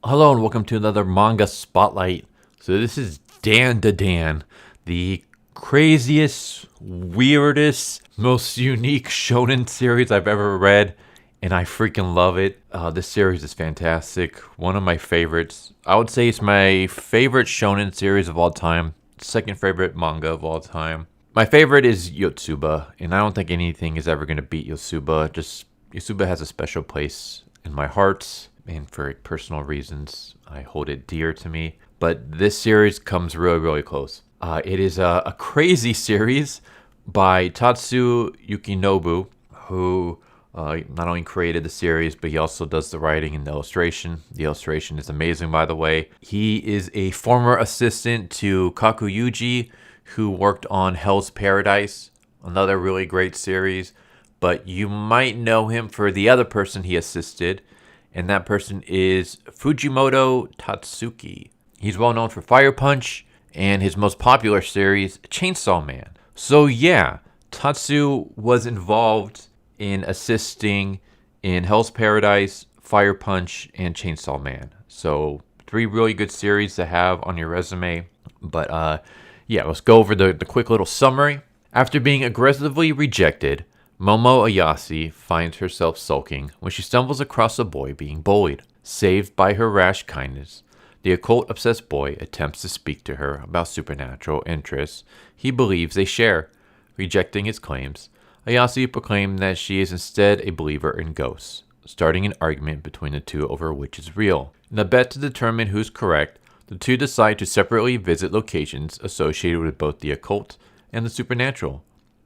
Hello and welcome to another manga spotlight. So this is Dandadan, the craziest, weirdest, most unique shonen series I've ever read, and I freaking love it. This series is fantastic. One of my favorites. I would say it's my favorite shonen series of all time. Second favorite manga of all time. My favorite is Yotsuba, and I don't think anything is ever going to beat Yotsuba. Just Yotsuba has a special place in my heart, and for personal reasons, I hold it dear to me. But this series comes really, really close. It is a crazy series by Tatsu Yukinobu, who not only created the series, but he also does the writing and the illustration. The illustration is amazing, by the way. He is a former assistant to Kakuyuji, who worked on Hell's Paradise, another really great series. But you might know him for the other person he assisted, and that person is Fujimoto Tatsuki. He's well known for Fire Punch and his most popular series, Chainsaw Man. So yeah, Tatsu was involved in assisting in Hell's Paradise, Fire Punch, and Chainsaw Man. So 3 really good series to have on your resume. But yeah, let's go over the quick little summary. After being aggressively rejected, Momo Ayase finds herself sulking when she stumbles across a boy being bullied. Saved by her rash kindness, the occult-obsessed boy attempts to speak to her about supernatural interests he believes they share. Rejecting his claims, Ayase proclaimed that she is instead a believer in ghosts, starting an argument between the two over which is real. In a bet to determine who's correct, the two decide to separately visit locations associated with both the occult and the supernatural.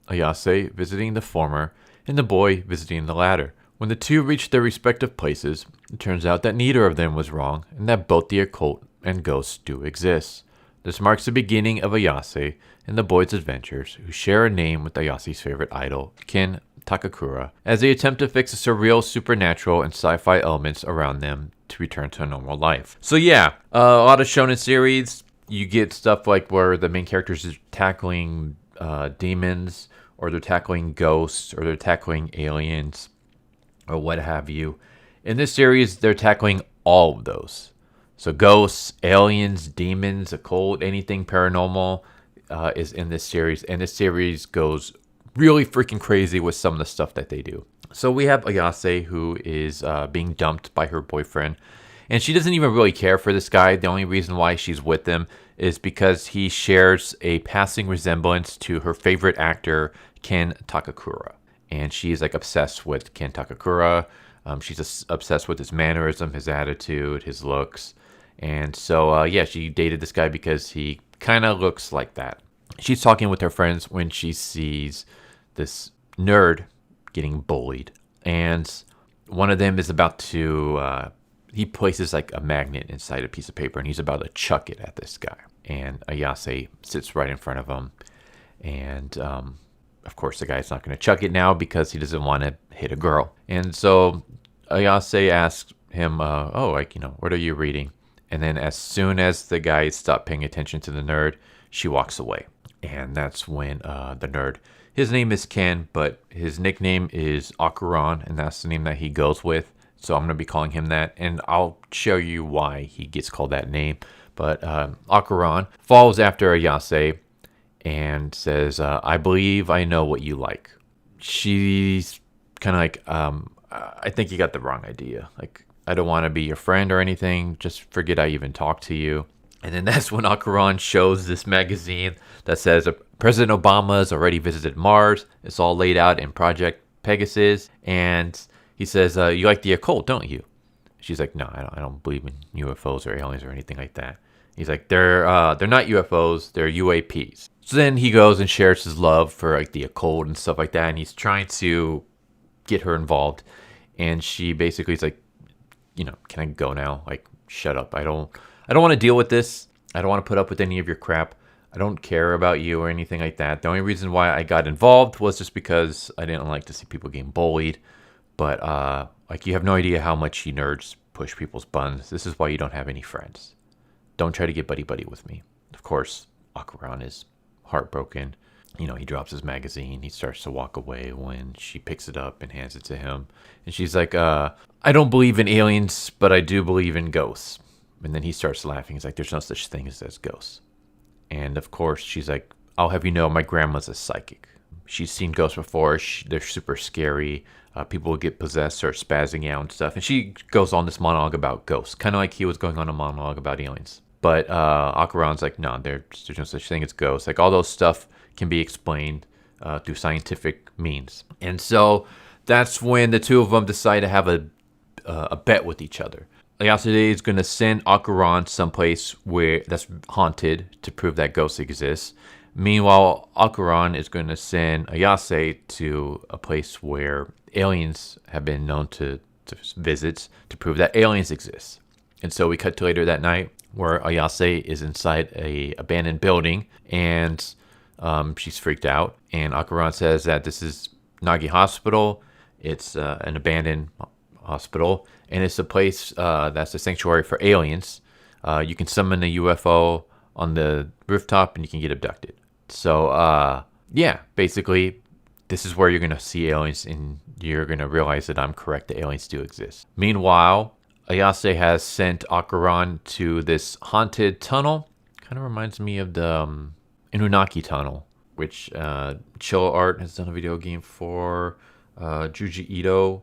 Ayase visiting the former, and the boy visiting the latter. When the two reach their respective places, it turns out that neither of them was wrong, and that both the occult and ghosts do exist. This marks the beginning of Ayase and the boy's adventures, who share a name with Ayase's favorite idol, Ken Takakura, as they attempt to fix the surreal, supernatural, and sci-fi elements around them to return to a normal life. So yeah, a lot of shonen series, you get stuff like where the main characters are tackling demons, or they're tackling ghosts, or they're tackling aliens, or what have you. In this series, they're tackling all of those. So ghosts, aliens, demons, occult, anything paranormal is in this series. And this series goes really freaking crazy with some of the stuff that they do. So we have Ayase, who is being dumped by her boyfriend. And she doesn't even really care for this guy. The only reason why she's with him is because he shares a passing resemblance to her favorite actor, Ken Takakura. And she's like obsessed with Ken Takakura. She's obsessed with his mannerism, his attitude, his looks. And so, yeah, she dated this guy because he kind of looks like that. She's talking with her friends when she sees this nerd getting bullied. And one of them is about to, he places like a magnet inside a piece of paper and he's about to chuck it at this guy. And Ayase sits right in front of him. And, of course, the guy's not going to chuck it now because he doesn't want to hit a girl. And so Ayase asks him, what are you reading? And then as soon as the guy stopped paying attention to the nerd, she walks away. And that's when the nerd, his name is Ken, but his nickname is Akuran, and that's the name that he goes with. So I'm going to be calling him that, and I'll show you why he gets called that name. But Akuran follows after Ayase and says, I believe I know what you like. She's kind of like, I think you got the wrong idea. Like, I don't want to be your friend or anything. Just forget I even talked to you. And then that's when Akuran shows this magazine that says President Obama has already visited Mars. It's all laid out in Project Pegasus. And he says, you like the occult, don't you? She's like, no, I don't believe in UFOs or aliens or anything like that. He's like, they're not UFOs, they're UAPs. So then he goes and shares his love for like the occult and stuff like that, and he's trying to get her involved. And she basically is like, can I go now? Like, shut up. I don't want to deal with this. I don't want to put up with any of your crap. I don't care about you or anything like that. The only reason why I got involved was just because I didn't like to see people getting bullied. But like, you have no idea how much you nerds push people's buns. This is why you don't have any friends. Don't try to get buddy-buddy with me. Of course, Akuran is heartbroken. He drops his magazine. He starts to walk away when she picks it up and hands it to him. And she's like, I don't believe in aliens, but I do believe in ghosts. And then he starts laughing. He's like, there's no such thing as ghosts. And of course, she's like, I'll have you know, my grandma's a psychic. She's seen ghosts before. They're super scary. People will get possessed, start spazzing out and stuff. And she goes on this monologue about ghosts, kind of like he was going on a monologue about aliens. But Akuran's like, no, there's no such thing as ghosts. Like, all those stuff can be explained through scientific means. And so that's when the two of them decide to have a bet with each other. Ayase is going to send Akuran someplace where that's haunted to prove that ghosts exist. Meanwhile, Akuran is going to send Ayase to a place where aliens have been known to visit to prove that aliens exist. And so we cut to later that night where Ayase is inside a abandoned building and she's freaked out. And Akuran says that this is Nagi Hospital. It's an abandoned hospital, and it's a place that's a sanctuary for aliens. You can summon a UFO on the rooftop and you can get abducted. So yeah, basically this is where you're going to see aliens and you're going to realize that I'm correct, the aliens do exist. Meanwhile, Ayase has sent Akuran to this haunted tunnel. Kind of reminds me of the Inunaki tunnel, which Chill Art has done a video game for. Juji Ito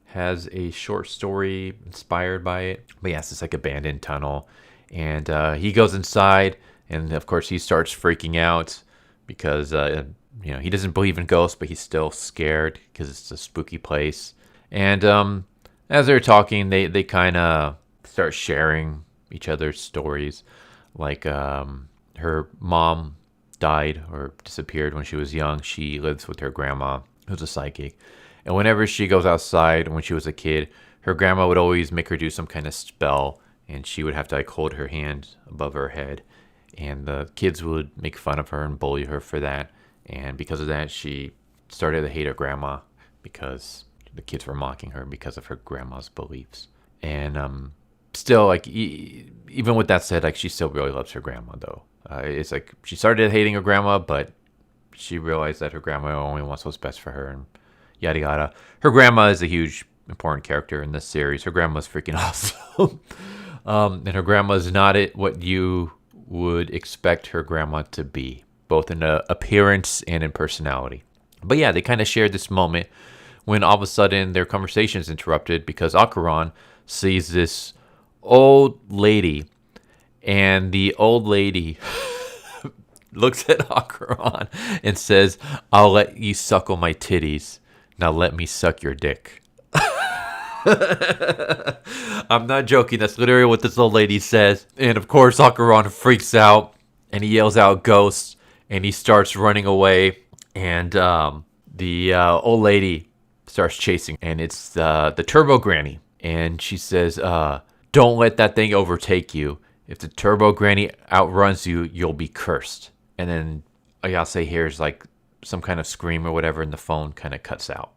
has a short story inspired by it. But yes, it's like abandoned tunnel. And he goes inside, and of course he starts freaking out because he doesn't believe in ghosts, but he's still scared because it's a spooky place. And as they're talking, they kind of start sharing each other's stories. Like her mom died or disappeared when she was young. She lives with her grandma, who's a psychic. And whenever she goes outside, when she was a kid, her grandma would always make her do some kind of spell, and she would have to hold her hand above her head. And the kids would make fun of her and bully her for that. And because of that, she started to hate her grandma because the kids were mocking her because of her grandma's beliefs. And still, like, even with that said, like, she still really loves her grandma, though. It's like she started hating her grandma, but she realized that her grandma only wants what's best for her, and yada yada. Her grandma is a huge, important character in this series. Her grandma's freaking awesome. And her grandma's not what you would expect her grandma to be, both in appearance and in personality. But yeah, they kind of shared this moment when all of a sudden their conversation is interrupted because Akuran sees this old lady, and the old lady looks at Akuran and says, "I'll let you suckle my titties. Now let me suck your dick." I'm not joking. That's literally what this old lady says. And of course, Akuran freaks out and he yells out "ghosts," and he starts running away. And the old lady starts chasing, and it's the Turbo Granny. And she says, "Don't let that thing overtake you. If the Turbo Granny outruns you, you'll be cursed." And then Ayase hears like some kind of scream or whatever, and the phone kind of cuts out.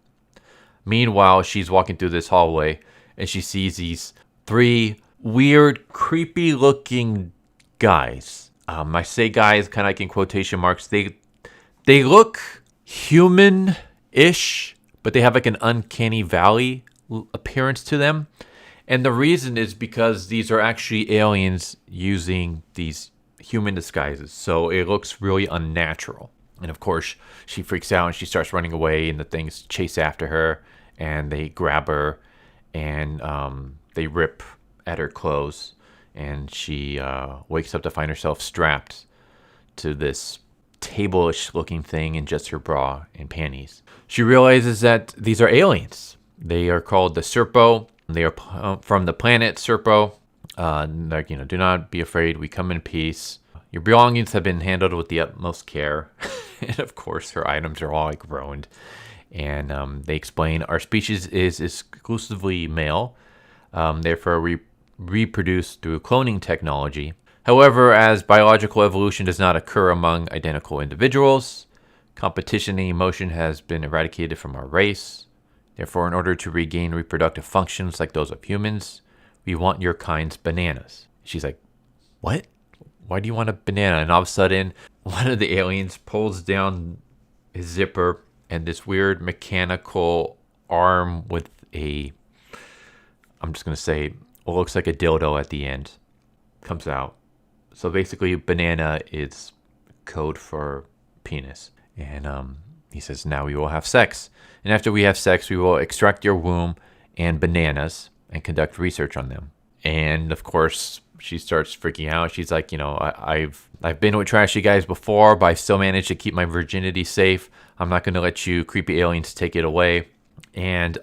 Meanwhile, she's walking through this hallway, and she sees these three weird, creepy-looking guys. I say guys kind of like in quotation marks. They look human-ish, but they have like an uncanny valley appearance to them. And the reason is because these are actually aliens using these human disguises. So it looks really unnatural. And of course, she freaks out and she starts running away, and the things chase after her, and they grab her, and they rip at her clothes, and she wakes up to find herself strapped to this table-ish looking thing in just her bra and panties. She realizes that these are aliens. They are called the Serpo. They are from the planet Serpo. Do not be afraid. We come in peace. Your belongings have been handled with the utmost care. And of course, her items are all like ruined. And they explain our species is exclusively male. Therefore, we reproduce through cloning technology. However, as biological evolution does not occur among identical individuals, competition and emotion has been eradicated from our race. Therefore, in order to regain reproductive functions like those of humans, we want your kind's bananas. She's like, "What? Why do you want a banana?" And all of a sudden, one of the aliens pulls down his zipper, and this weird mechanical arm with I'm just going to say, what looks like a dildo at the end comes out. So basically, banana is code for penis. And he says, now we will have sex. And after we have sex, we will extract your womb and bananas and conduct research on them. And of course, she starts freaking out. She's like, I've been with trashy guys before, but I still managed to keep my virginity safe. I'm not going to let you creepy aliens take it away. And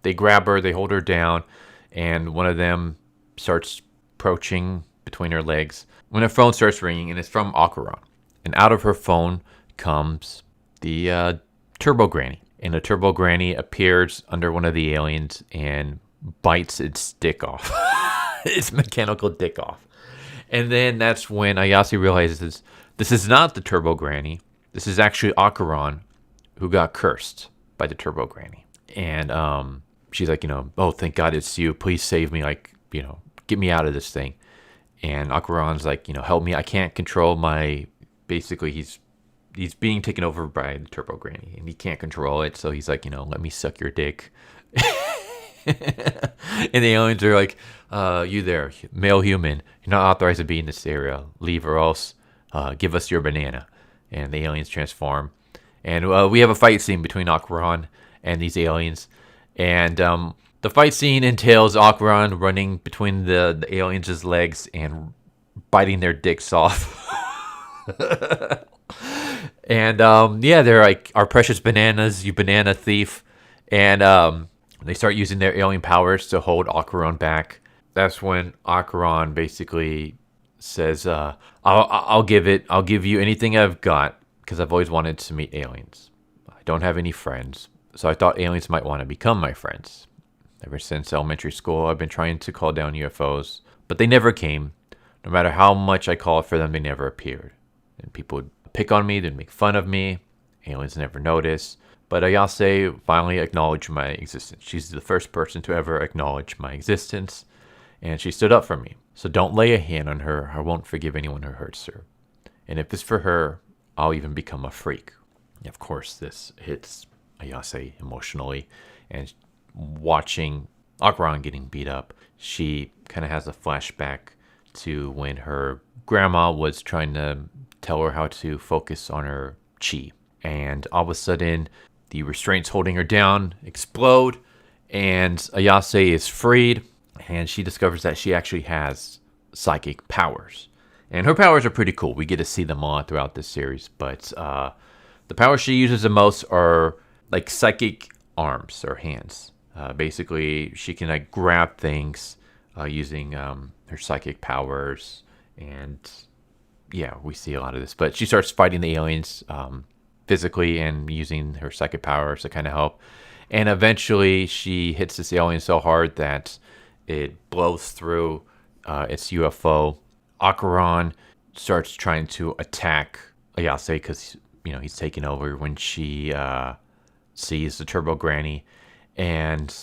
they grab her, they hold her down, and one of them starts approaching between her legs when her phone starts ringing, and it's from Akuran. And out of her phone comes the Turbo Granny. And the Turbo Granny appears under one of the aliens and bites its dick off. Its mechanical dick off. And then that's when Ayase realizes this is not the Turbo Granny. This is actually Akuran, who got cursed by the Turbo Granny. And she's like, oh, thank God it's you. Please save me. Like, get me out of this thing. And Akuran's like, help me. I can't control my... Basically, he's being taken over by the Turbo Granny, and he can't control it. So he's like, let me suck your dick. And the aliens are like, you there, male human. You're not authorized to be in this area. Leave or else give us your banana. And the aliens transform. And we have a fight scene between Akuran and these aliens. And the fight scene entails Akuran running between the aliens' legs and biting their dicks off. And they're like, our precious bananas, you banana thief. And they start using their alien powers to hold Akuran back. That's when Akuran basically says, I'll give you anything I've got, because I've always wanted to meet aliens. I don't have any friends, so I thought aliens might want to become my friends. Ever since elementary school, I've been trying to call down UFOs, but they never came. No matter how much I called for them, they never appeared. And people would pick on me, they'd make fun of me. Aliens never noticed. But Ayase finally acknowledged my existence. She's the first person to ever acknowledge my existence, and she stood up for me. So don't lay a hand on her. I won't forgive anyone who hurts her. And if it's for her, I'll even become a freak. Of course, this hits Ayase emotionally. And watching Akuran getting beat up, she kind of has a flashback to when her grandma was trying to tell her how to focus on her chi. And all of a sudden, the restraints holding her down explode, and Ayase is freed, and she discovers that she actually has psychic powers. And her powers are pretty cool. We get to see them all throughout this series, but the powers she uses the most are like psychic arms or hands. Basically, she can like grab things using her psychic powers, and yeah, we see a lot of this. But she starts fighting the aliens physically and using her psychic powers to kind of help. And eventually she hits this alien so hard that it blows through its UFO. Akuran starts trying to attack Ayase because, he's taking over when she sees the Turbo Granny. And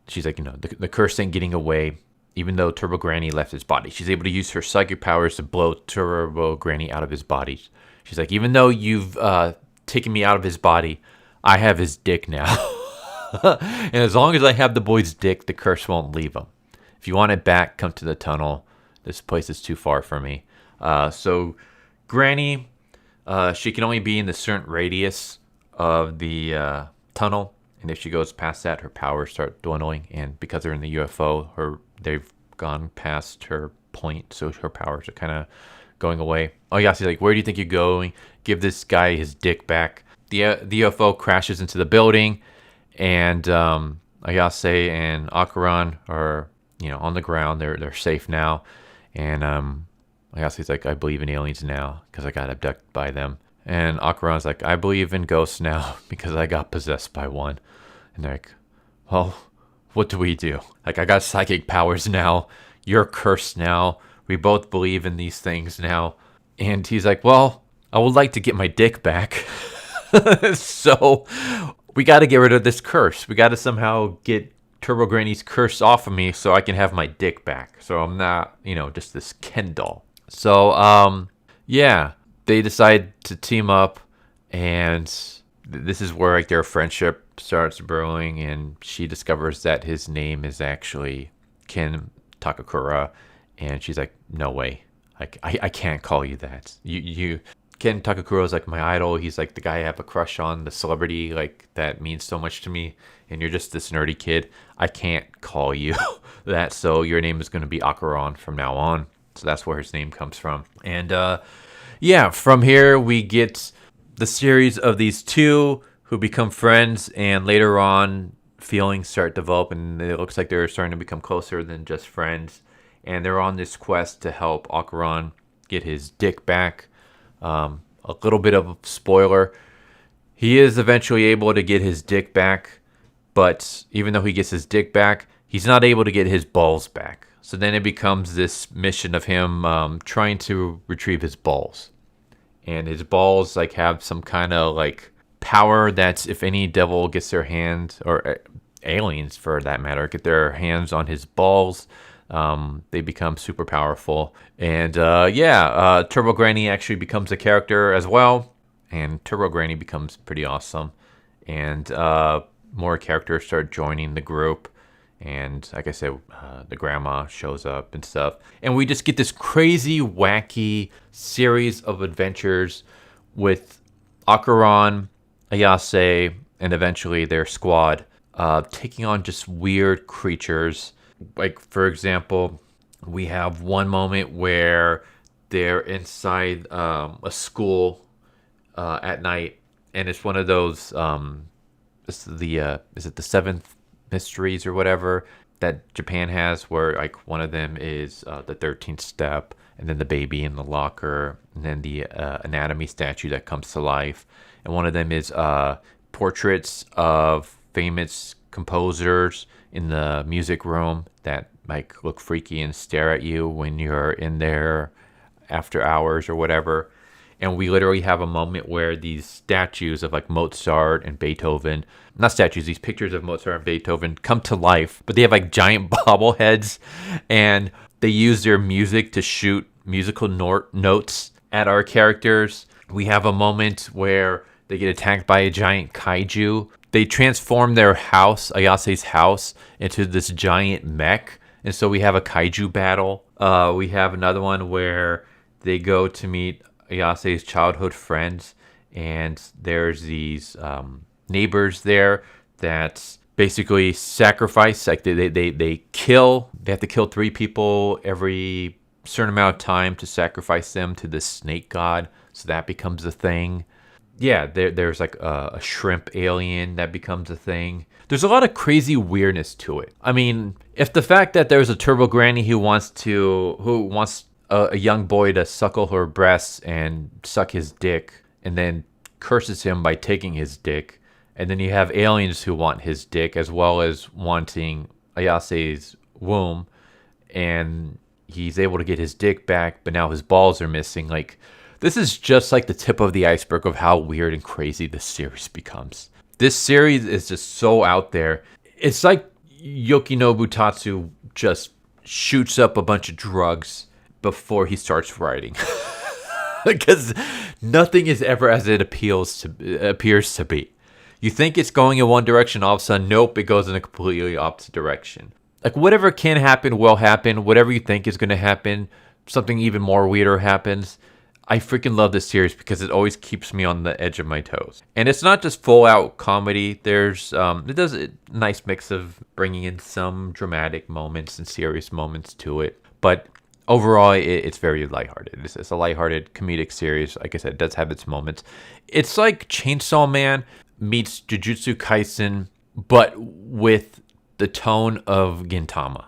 she's like, the curse ain't getting away. Even though Turbo Granny left his body, she's able to use her psychic powers to blow Turbo Granny out of his body. She's like, even though you've taken me out of his body, I have his dick now. And as long as I have the boy's dick, the curse won't leave him. If you want it back, come to the tunnel. This place is too far for me. So Granny, she can only be in the certain radius of the tunnel. And if she goes past that, her powers start dwindling. And because they're in the UFO, they've gone past her point. So her powers are kind of going away. Ayase's like, where do you think you're going? Give this guy his dick back. The UFO crashes into the building. And Ayase and Akuran are, on the ground. They're safe now. And Ayase's like, I believe in aliens now because I got abducted by them. And Akuran's like, I believe in ghosts now because I got possessed by one. And they're like, well, what do we do? Like, I got psychic powers now. You're cursed now. We both believe in these things now. And he's like, well, I would like to get my dick back. So we got to get rid of this curse. We got to somehow get Turbo Granny's curse off of me so I can have my dick back. So I'm not, just this Ken doll. So, yeah, they decide to team up, and this is where their friendship starts brewing, and she discovers that his name is actually Ken Takakura, And she's like, no way. Like, I can't call you that. Ken Takakura is like my idol. He's like the guy I have a crush on, the celebrity like that means so much to me. And you're just this nerdy kid. I can't call you that. So your name is going to be Akuran from now on. So that's where his name comes from. And yeah, from here we get the series of these two who become friends, and later on feelings start to develop, and it looks like they're starting to become closer than just friends. And they're on this quest to help Akuran get his dick back. A little bit of a spoiler. He is eventually able to get his dick back, but even though he gets his dick back, he's not able to get his balls back. So then it becomes this mission of him trying to retrieve his balls. And his balls like have some kind of like power that's, if any devil gets their hands, or aliens for that matter, get their hands on his balls, they become super powerful. And Turbo Granny actually becomes a character as well. And Turbo Granny becomes pretty awesome. And more characters start joining the group. And like I said, the grandma shows up and stuff. And we just get this crazy, wacky series of adventures with Akuran, Ayase, and eventually their squad taking on just weird creatures. Like, for example, we have one moment where they're inside a school at night. And it's one of those, is it the seventh mysteries or whatever that Japan has, where like one of them is the 13th step, and then the baby in the locker, and then the anatomy statue that comes to life, and one of them is portraits of famous composers in the music room that like look freaky and stare at you when you're in there after hours or whatever. And we literally have a moment where these statues of like Mozart and Beethoven, not statues, these pictures of Mozart and Beethoven come to life, but they have like giant bobbleheads, and they use their music to shoot musical notes at our characters. We have a moment where they get attacked by a giant kaiju. They transform their house, Ayase's house, into this giant mech. And so we have a kaiju battle. We have another one where they go to meet Ayase's childhood friends, and there's these neighbors there that basically sacrifice, like they kill. They have to kill 3 people every certain amount of time to sacrifice them to the snake god. So that becomes a thing. Yeah, there's like a shrimp alien that becomes a thing. There's a lot of crazy weirdness to it. I mean, if the fact that there's a Turbo Granny who wants a young boy to suckle her breasts and suck his dick, and then curses him by taking his dick, and then you have aliens who want his dick as well as wanting Ayase's womb, and he's able to get his dick back, but now his balls are missing. Like, this is just like the tip of the iceberg of how weird and crazy this series becomes. This series is just so out there. It's like Yokinobu Tatsu just shoots up a bunch of drugs before he starts writing. Because nothing is ever as it appears to be. You think it's going in one direction, all of a sudden, nope, it goes in a completely opposite direction. Like, whatever can happen will happen. Whatever you think is going to happen, something even more weirder happens. I freaking love this series because it always keeps me on the edge of my toes. And it's not just full out comedy. There's it does a nice mix of bringing in some dramatic moments and serious moments to it. But overall, it's very lighthearted. It's a lighthearted comedic series. Like I said, it does have its moments. It's like Chainsaw Man meets Jujutsu Kaisen, but with the tone of Gintama.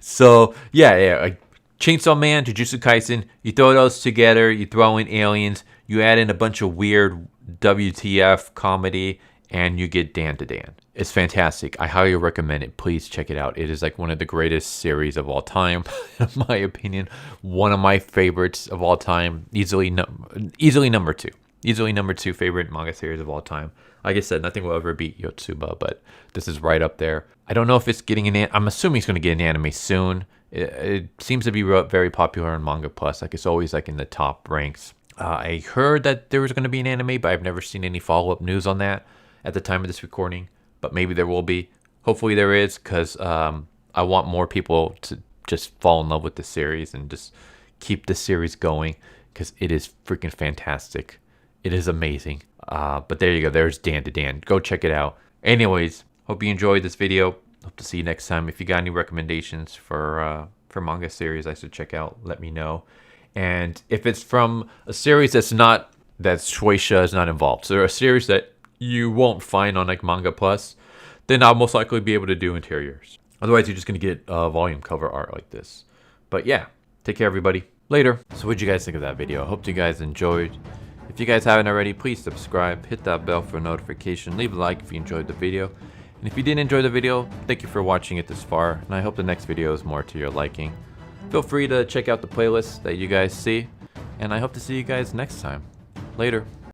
So, yeah, like Chainsaw Man, Jujutsu Kaisen, you throw those together, you throw in aliens, you add in a bunch of weird WTF comedy, and you get Dandadan. It's fantastic. I highly recommend it. Please check it out. It is like one of the greatest series of all time, in my opinion. One of my favorites of all time. Easily number 2. Easily number 2 favorite manga series of all time. Like I said, nothing will ever beat Yotsuba, but this is right up there. I don't know if it's getting I'm assuming it's going to get an anime soon. It seems to be very popular on Manga Plus. Like, it's always like in the top ranks. I heard that there was going to be an anime, but I've never seen any follow-up news on that at the time of this recording. But maybe there will be. Hopefully there is, because I want more people to just fall in love with the series and just keep the series going because it is freaking fantastic. It is amazing. But there you go. There's Dandadan. Go check it out. Anyways, hope you enjoyed this video. Hope to see you next time. If you got any recommendations for manga series I should check out, let me know. And if it's from a series that Shueisha is not involved, so a series that you won't find on like Manga Plus, then I'll most likely be able to do interiors. Otherwise, you're just gonna get volume cover art like this. But yeah, take care, everybody. Later. So what'd you guys think of that video? I hope you guys enjoyed. If you guys haven't already, please subscribe, hit that bell for a notification, leave a like if you enjoyed the video. And if you didn't enjoy the video, thank you for watching it this far, and I hope the next video is more to your liking. Feel free to check out the playlist that you guys see, and I hope to see you guys next time. Later.